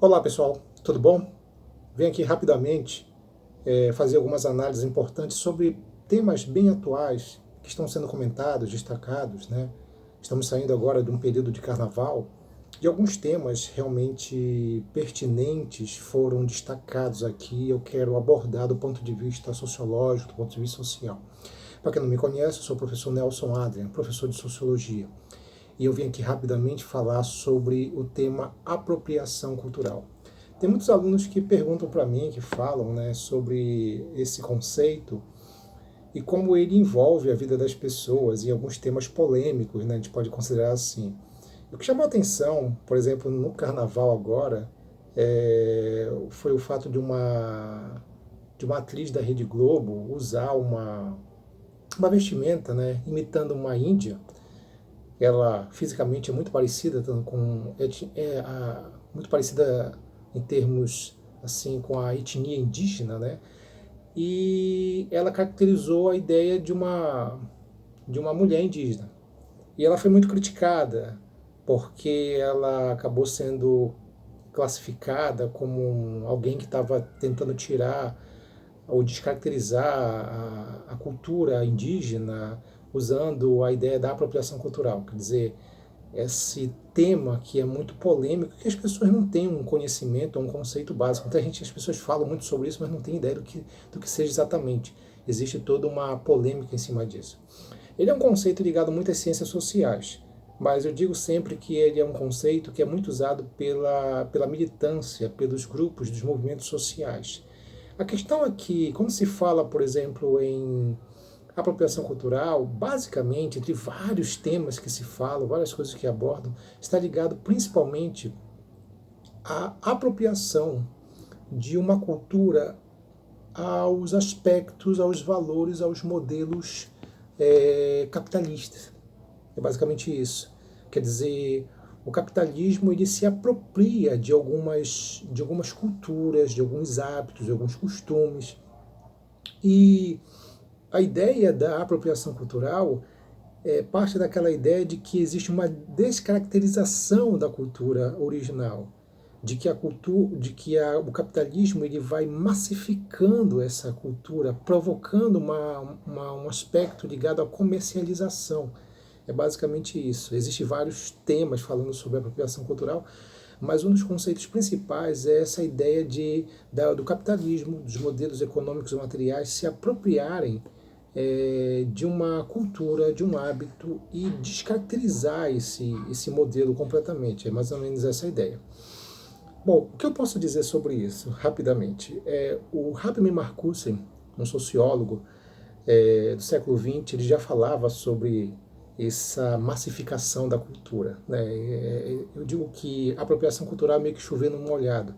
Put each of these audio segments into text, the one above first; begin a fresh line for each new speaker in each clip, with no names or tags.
Olá pessoal, tudo bom? Venho aqui rapidamente fazer algumas análises importantes sobre temas bem atuais que estão sendo comentados, destacados, né? Estamos saindo agora de um período de carnaval e alguns temas realmente pertinentes foram destacados aqui. Eu quero abordar do ponto de vista sociológico, do ponto de vista social. Para quem não me conhece, eu sou o professor Nelson Adrian, professor de Sociologia. E eu vim aqui rapidamente falar sobre o tema apropriação cultural. Tem muitos alunos que perguntam para mim, que falam, né, sobre esse conceito e como ele envolve a vida das pessoas em alguns temas polêmicos, né, a gente pode considerar assim. O que chamou a atenção, por exemplo, no carnaval agora, foi o fato de uma atriz da Rede Globo usar uma vestimenta, né, imitando uma índia. Ela fisicamente é muito parecida muito parecida em termos assim com a etnia indígena, né? E ela caracterizou a ideia de uma mulher indígena. E ela foi muito criticada porque ela acabou sendo classificada como alguém que estava tentando tirar ou descaracterizar a cultura indígena usando a ideia da apropriação cultural. Quer dizer, esse tema que é muito polêmico, que as pessoas não têm um conhecimento, um conceito básico. As pessoas falam muito sobre isso, mas não têm ideia do que seja exatamente. Existe toda uma polêmica em cima disso. Ele é um conceito ligado muito às ciências sociais, mas eu digo sempre que ele é um conceito que é muito usado pela militância, pelos grupos, dos movimentos sociais. A questão é que, quando se fala, por exemplo, em apropriação cultural, basicamente, entre vários temas que se falam, várias coisas que abordam, está ligado principalmente à apropriação de uma cultura aos aspectos, aos valores, aos modelos capitalistas. É basicamente isso. Quer dizer, o capitalismo ele se apropria de algumas culturas, de alguns hábitos, de alguns costumes. E a ideia da apropriação cultural parte daquela ideia de que existe uma descaracterização da cultura original, de que o capitalismo ele vai massificando essa cultura, provocando um aspecto ligado à comercialização. É basicamente isso. Existem vários temas falando sobre a apropriação cultural, mas um dos conceitos principais é essa ideia do capitalismo, dos modelos econômicos e materiais se apropriarem de uma cultura, de um hábito e descaracterizar esse modelo completamente. É mais ou menos essa a ideia. Bom, o que eu posso dizer sobre isso, rapidamente? O Rabbi Marcussen, um sociólogo do século XX, ele já falava sobre essa massificação da cultura, né? Eu digo que a apropriação cultural é meio que chover no molhado,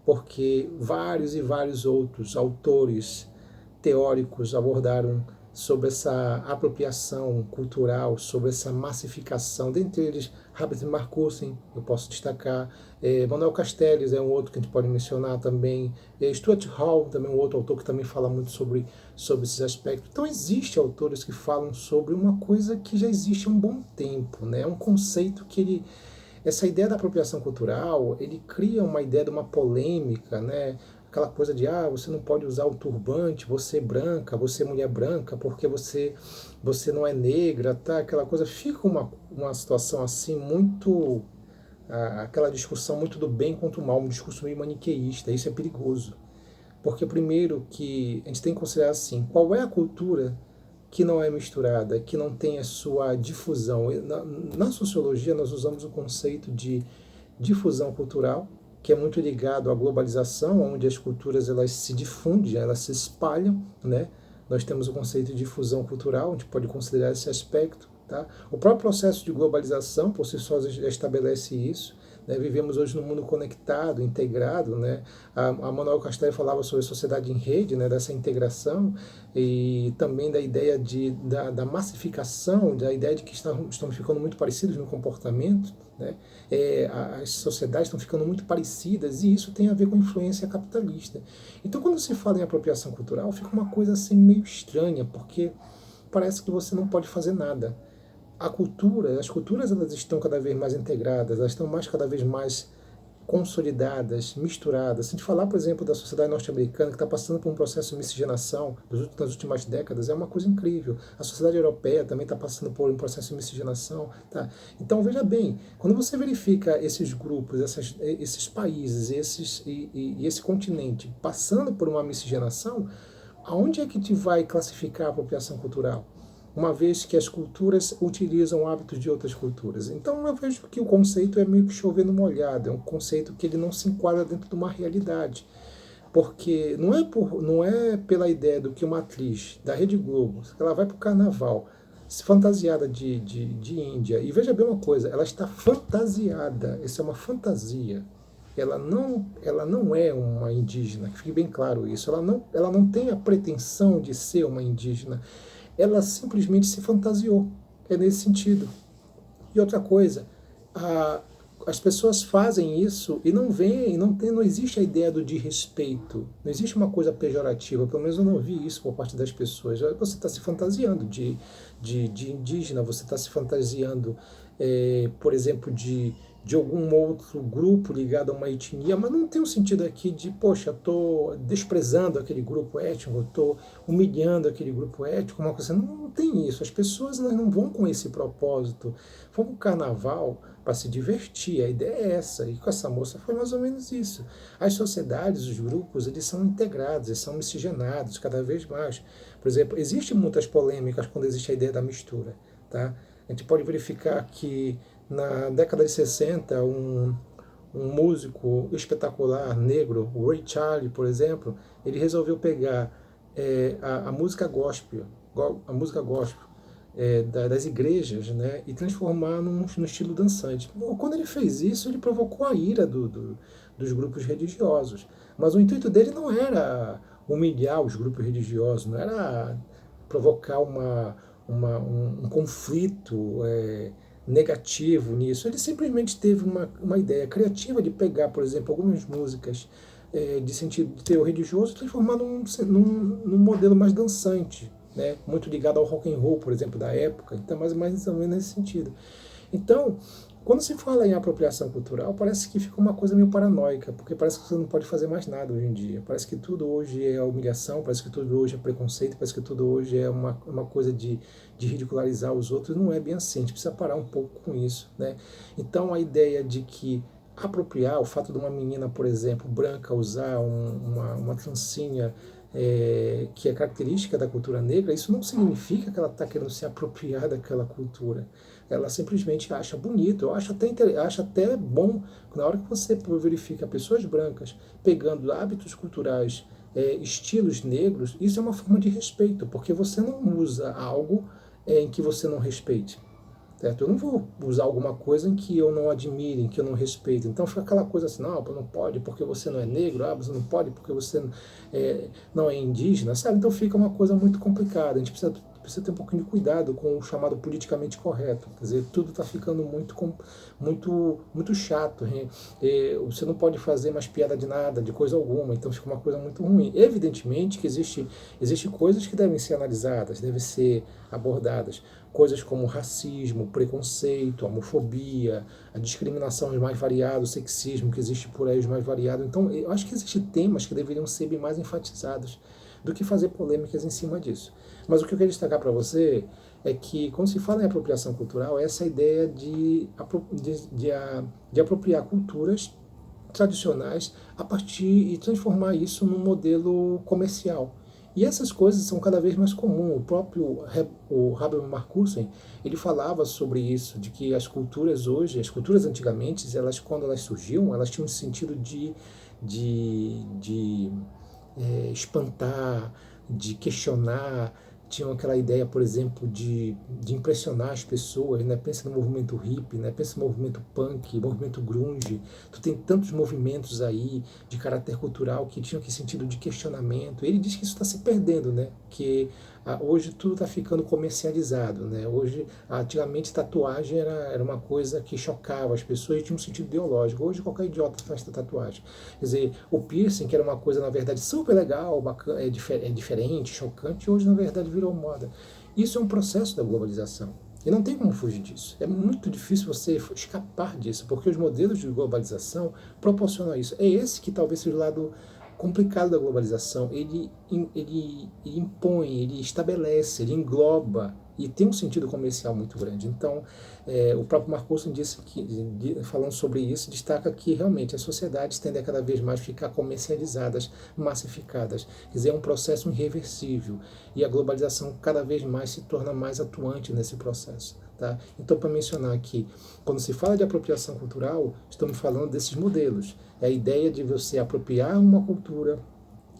porque vários e vários outros autores teóricos abordaram sobre essa apropriação cultural, sobre essa massificação, dentre eles Herbert Marcuse, eu posso destacar, Manuel Castells é um outro que a gente pode mencionar também, Stuart Hall, também um outro autor que também fala muito sobre esses aspectos. Então existem autores que falam sobre uma coisa que já existe há um bom tempo, né? É um conceito que essa ideia da apropriação cultural, ele cria uma ideia de uma polêmica, né? Aquela coisa de, você não pode usar o turbante, você é branca, você é mulher branca, porque você não é negra, tá? Aquela coisa, fica uma situação assim muito, aquela discussão muito do bem contra o mal, um discurso meio maniqueísta, isso é perigoso. Porque primeiro que a gente tem que considerar assim, qual é a cultura que não é misturada, que não tem a sua difusão. Na sociologia, nós usamos o conceito de difusão cultural, que é muito ligado à globalização, onde as culturas elas se difundem, elas se espalham, né? Nós temos o conceito de difusão cultural, a gente pode considerar esse aspecto. Tá? O próprio processo de globalização, por si só, já estabelece isso. Né? Vivemos hoje num mundo conectado, integrado. Né? A Manuel Castells falava sobre a sociedade em rede, né? Dessa integração e também da ideia da massificação, da ideia de que estamos ficando muito parecidos no comportamento. Né? As sociedades estão ficando muito parecidas e isso tem a ver com a influência capitalista. Então, quando se fala em apropriação cultural, fica uma coisa assim meio estranha, porque parece que você não pode fazer nada. As culturas elas estão cada vez mais integradas, elas estão cada vez mais consolidadas, misturadas. Se a gente falar, por exemplo, da sociedade norte-americana, que está passando por um processo de miscigenação nas últimas décadas, é uma coisa incrível. A sociedade europeia também está passando por um processo de miscigenação. Tá? Então, veja bem, quando você verifica esses grupos, esses países e esse continente passando por uma miscigenação, aonde é que te vai classificar a apropriação cultural? Uma vez que as culturas utilizam hábitos de outras culturas. Então eu vejo que o conceito é meio que chover no molhado, é um conceito que ele não se enquadra dentro de uma realidade. Porque não é pela ideia do que uma atriz da Rede Globo, ela vai para o carnaval, fantasiada de Índia, e veja bem uma coisa, ela está fantasiada, isso é uma fantasia. Ela não é uma indígena, que fique bem claro isso, ela não tem a pretensão de ser uma indígena, ela simplesmente se fantasiou. É nesse sentido. E outra coisa, as pessoas fazem isso e não veem, não existe a ideia do de respeito. Não existe uma coisa pejorativa, pelo menos eu não vi isso por parte das pessoas. Você está se fantasiando de indígena, você está se fantasiando, por exemplo, de algum outro grupo ligado a uma etnia, mas não tem um sentido aqui de, poxa, estou desprezando aquele grupo étnico, estou humilhando aquele grupo étnico, uma coisa, não tem isso. As pessoas não vão com esse propósito, vão para o carnaval para se divertir, a ideia é essa, e com essa moça foi mais ou menos isso. As sociedades, os grupos, eles são integrados, eles são miscigenados cada vez mais. Por exemplo, existem muitas polêmicas quando existe a ideia da mistura, tá? A gente pode verificar que na década de 60, um músico espetacular negro, o Ray Charles, por exemplo, ele resolveu pegar a música gospel, das igrejas, né, e transformar num estilo dançante. Quando ele fez isso, ele provocou a ira dos grupos religiosos. Mas o intuito dele não era humilhar os grupos religiosos, não era provocar um conflito negativo nisso. Ele simplesmente teve uma ideia criativa de pegar, por exemplo, algumas músicas de sentido de teor religioso e transformar num modelo mais dançante, né? Muito ligado ao rock and roll, por exemplo, da época. Então, mais ou menos nesse sentido. Então, quando se fala em apropriação cultural, parece que fica uma coisa meio paranoica, porque parece que você não pode fazer mais nada hoje em dia. Parece que tudo hoje é humilhação, parece que tudo hoje é preconceito, parece que tudo hoje é uma coisa de ridicularizar os outros. Não é bem assim, a gente precisa parar um pouco com isso, né? Então, a ideia de que apropriar o fato de uma menina, por exemplo, branca, usar uma trancinha que é característica da cultura negra, isso não significa que ela está querendo se apropriar daquela cultura. Ela simplesmente acha bonito. Eu acho até bom, na hora que você verifica pessoas brancas pegando hábitos culturais, estilos negros, isso é uma forma de respeito, porque você não usa algo em que você não respeite. Certo? Eu não vou usar alguma coisa em que eu não admire, em que eu não respeito. Então fica aquela coisa assim, não pode porque você não é negro, você não pode porque você não é indígena, sabe? Então fica uma coisa muito complicada. A gente precisa ter um pouquinho de cuidado com o chamado politicamente correto. Quer dizer, tudo está ficando muito chato. Você não pode fazer mais piada de nada, de coisa alguma, então fica uma coisa muito ruim. Evidentemente que existe coisas que devem ser analisadas, devem ser abordadas. Coisas como racismo, preconceito, homofobia, a discriminação os mais variados, o sexismo que existe por aí os mais variados. Então, eu acho que existem temas que deveriam ser bem mais enfatizados do que fazer polêmicas em cima disso. Mas o que eu quero destacar para você é que, quando se fala em apropriação cultural, é essa ideia de apropriar culturas tradicionais a partir e transformar isso num modelo comercial. E essas coisas são cada vez mais comuns. O próprio Habermas Marcuse, ele falava sobre isso, de que as culturas hoje, as culturas antigamente, quando elas surgiam, elas tinham um sentido de espantar, de questionar, tinham aquela ideia, por exemplo, de impressionar as pessoas, né? Pensa no movimento hippie, né? Pensa no movimento punk, movimento grunge. Tu tem tantos movimentos aí de caráter cultural que tinham aquele sentido de questionamento. Ele diz que isso está se perdendo, né? Que hoje tudo está ficando comercializado, né? Hoje, antigamente, tatuagem era uma coisa que chocava as pessoas e tinha um sentido ideológico. Hoje qualquer idiota faz tatuagem. Quer dizer, o piercing, que era uma coisa, na verdade, super legal, bacana, diferente, chocante, hoje, na verdade, virou moda. Isso é um processo da globalização. E não tem como fugir disso. É muito difícil você escapar disso, porque os modelos de globalização proporcionam isso. É esse que talvez seja o lado complicado da globalização. Ele impõe, ele estabelece, ele engloba e tem um sentido comercial muito grande. Então, o próprio Mark Olson disse que, falando sobre isso, destaca que realmente as sociedades tendem a cada vez mais ficar comercializadas, massificadas. Quer dizer, é um processo irreversível e a globalização cada vez mais se torna mais atuante nesse processo. Tá? Então, para mencionar aqui, quando se fala de apropriação cultural, estamos falando desses modelos. É a ideia de você apropriar uma cultura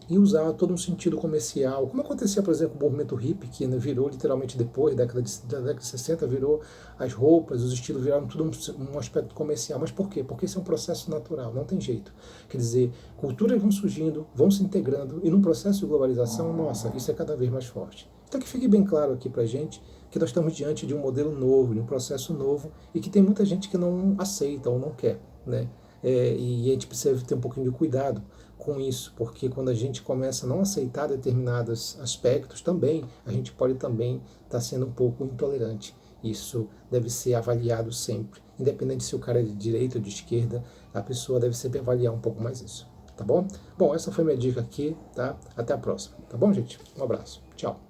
e usar todo um sentido comercial, como acontecia, por exemplo, com o movimento hippie, que virou literalmente depois da década de 60, virou as roupas, os estilos viraram tudo um aspecto comercial. Mas por quê? Porque isso é um processo natural, não tem jeito. Quer dizer, culturas vão surgindo, vão se integrando, e num processo de globalização, nossa, isso é cada vez mais forte. Então que fique bem claro aqui pra gente que nós estamos diante de um modelo novo, de um processo novo, e que tem muita gente que não aceita ou não quer, né? E a gente precisa ter um pouquinho de cuidado com isso, porque quando a gente começa a não aceitar determinados aspectos também, a gente pode também estar sendo um pouco intolerante. Isso deve ser avaliado sempre, independente se o cara é de direita ou de esquerda, a pessoa deve sempre avaliar um pouco mais isso, tá bom? Bom, essa foi minha dica aqui, tá? Até a próxima, tá bom, gente? Um abraço, tchau.